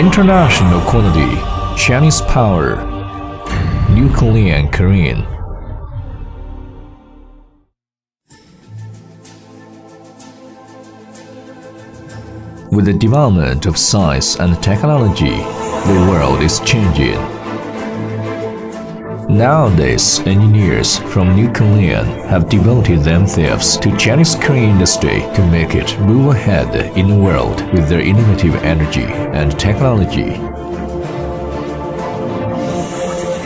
International quality, Chinese power, Nucleon Korean. With the development of science and technology, the world is changing. Nowadays, engineers from Nucleon have devoted themselves to Chinese-Korean industry to make it move ahead in the world with their innovative energy and technology.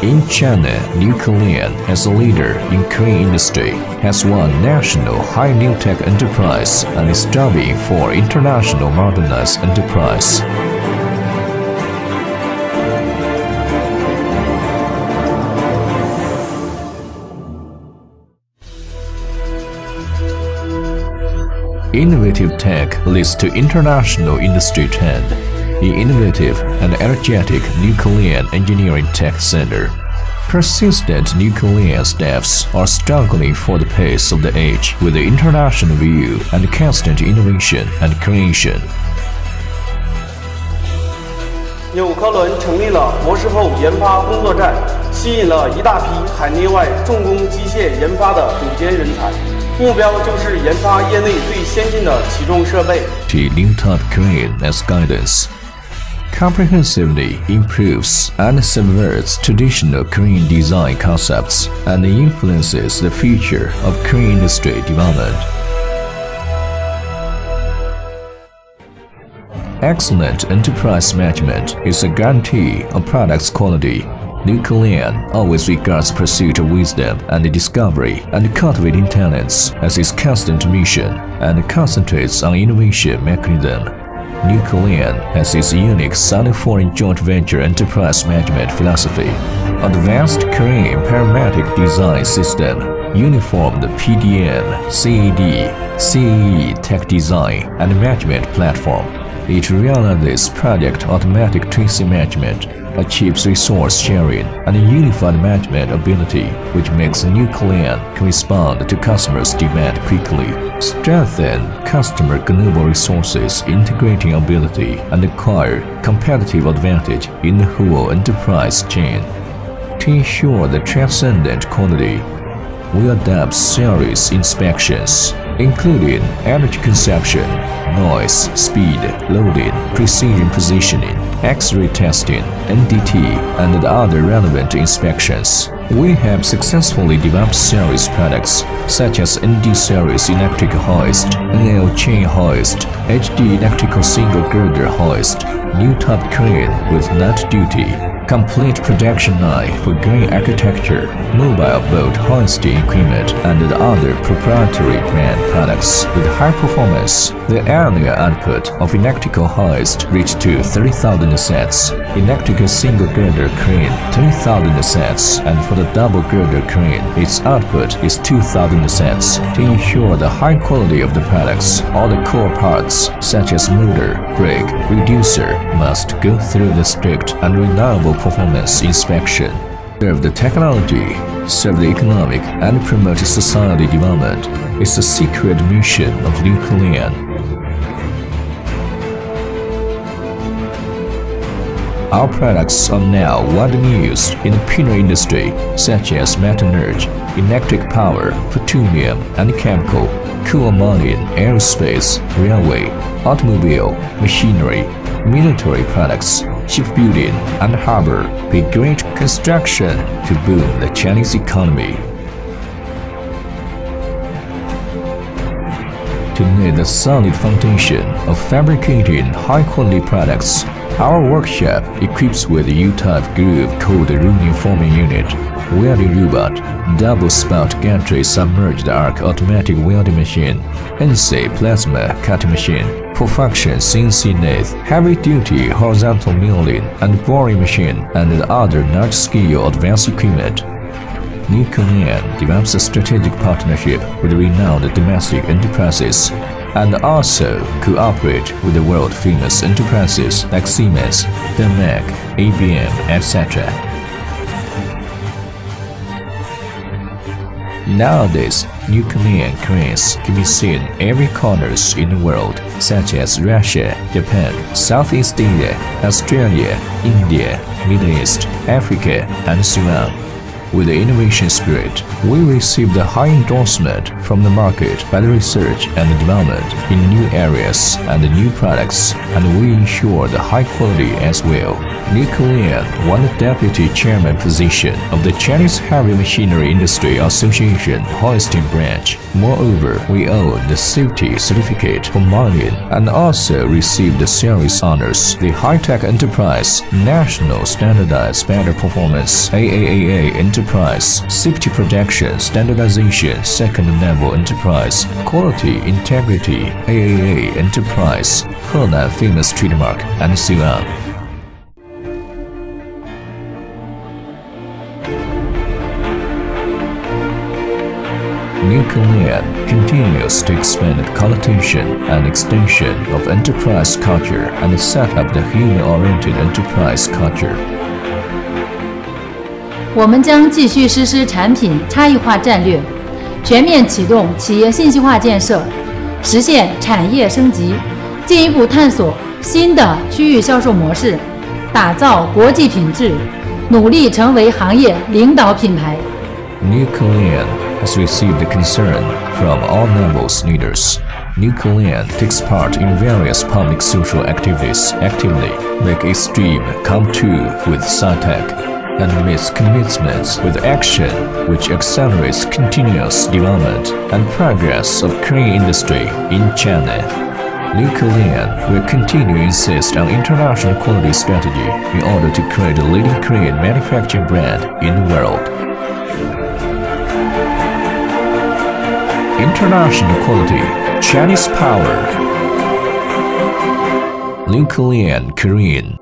In China, Nucleon, as a leader in Korean industry, has won national high new tech enterprise and is striving for international modernized enterprise. Innovative tech leads to international industry trend. The innovative and energetic Nucleon Engineering Tech Center. Persistent Nucleon staffs are struggling for the pace of the age with the international view and constant innovation and creation. 纽科伦成立了博士后研发工作站，吸引了一大批海内外重工机械研发的顶尖人才。目标就是研发业内最先进的起重设备。New type Korean as guidance comprehensively improves and subverts traditional Korean design concepts and influences the future of Korean industry development. Excellent enterprise management is a guarantee of product's quality. Nucleon always regards pursuit of wisdom and discovery and cultivating talents as its constant mission and concentrates on innovation mechanism. Nucleon has its unique Sino-Foreign joint venture enterprise management philosophy, advanced Korean parametric design system, uniformed PDM, CAD, CAE tech design and management platform. It realizes project automatic tracing management, achieves resource sharing and unified management ability, which makes Nucleon respond to customers' demand quickly, strengthen customer global resources integrating ability, and acquire competitive advantage in the whole enterprise chain. To ensure the transcendent quality, we adapt series inspections, including energy consumption, noise, speed, loading, precision positioning, X-ray testing, NDT, and other relevant inspections. We have successfully developed series products such as ND series electric hoist, NL chain hoist, HD electrical single girder hoist, new type crane with nut duty, complete production line for grain architecture, mobile boat hoisting equipment, and other proprietary brand products with high performance. The annual output of electrical hoist reached to 30,000 sets, electrical single girder crane 3,000 sets, and for the double girder crane, its output is 2,000 sets. To ensure the high quality of the products, all the core parts, such as motor, brake, reducer, must go through the strict and reliable performance inspection. Serve the technology, serve the economic, and promote society development is the secret mission of Nucleon. Our products are now widely used in the penal industry, such as metallurgy, electric power, petroleum and chemical, coal mining, aerospace, railway, automobile, machinery, military products, shipbuilding, and harbor, with great construction to boom the Chinese economy. To lay the solid foundation of fabricating high-quality products, our workshop equips with U-type groove-cooled rolling forming unit, welding robot, double-spout gantry submerged arc automatic welding machine, NC plasma cutting machine, full-function CNC lathe, heavy-duty horizontal milling and boring machine, and other large-scale advanced equipment. Nucleon develops a strategic partnership with renowned domestic enterprises and also cooperate with the world-famous enterprises like Siemens, Denmark, ABM, etc. Nowadays, Nucleon cranes can be seen every corners in the world, such as Russia, Japan, Southeast Asia, Australia, India, Middle East, Africa, and so on. With the innovation spirit, we receive the high endorsement from the market by the research and development in new areas and new products, and we ensure the high quality as well. Nucleon won the Deputy Chairman position of the Chinese Heavy Machinery Industry Association Hoisting Branch. Moreover, we own the Safety Certificate for Marlin and also received the Series Honors, the High-Tech Enterprise, National Standardized Better Performance, AAAA Enterprise, Safety Protection Standardization Second Level Enterprise, Quality Integrity, AAA Enterprise, Henan Famous Trademark, and so on. Nucleon continues to expand the connotation and extension of enterprise culture and set up the human-oriented enterprise culture. 我们将继续实施产品差异化战略，全面启动企业信息化建设，实现产业升级，进一步探索新的区域销售模式，打造国际品质，努力成为行业领导品牌。Nucleon has received the concern from all levels leaders. Nucleon takes part in various public social activities actively, like Extreme Come True with SciTech, and makes commitments with action which accelerates continuous development and progress of crane industry in China. Nucleon will continue to insist on international quality strategy in order to create a leading crane manufacturing brand in the world. International quality, Chinese power. Nucleon Korean.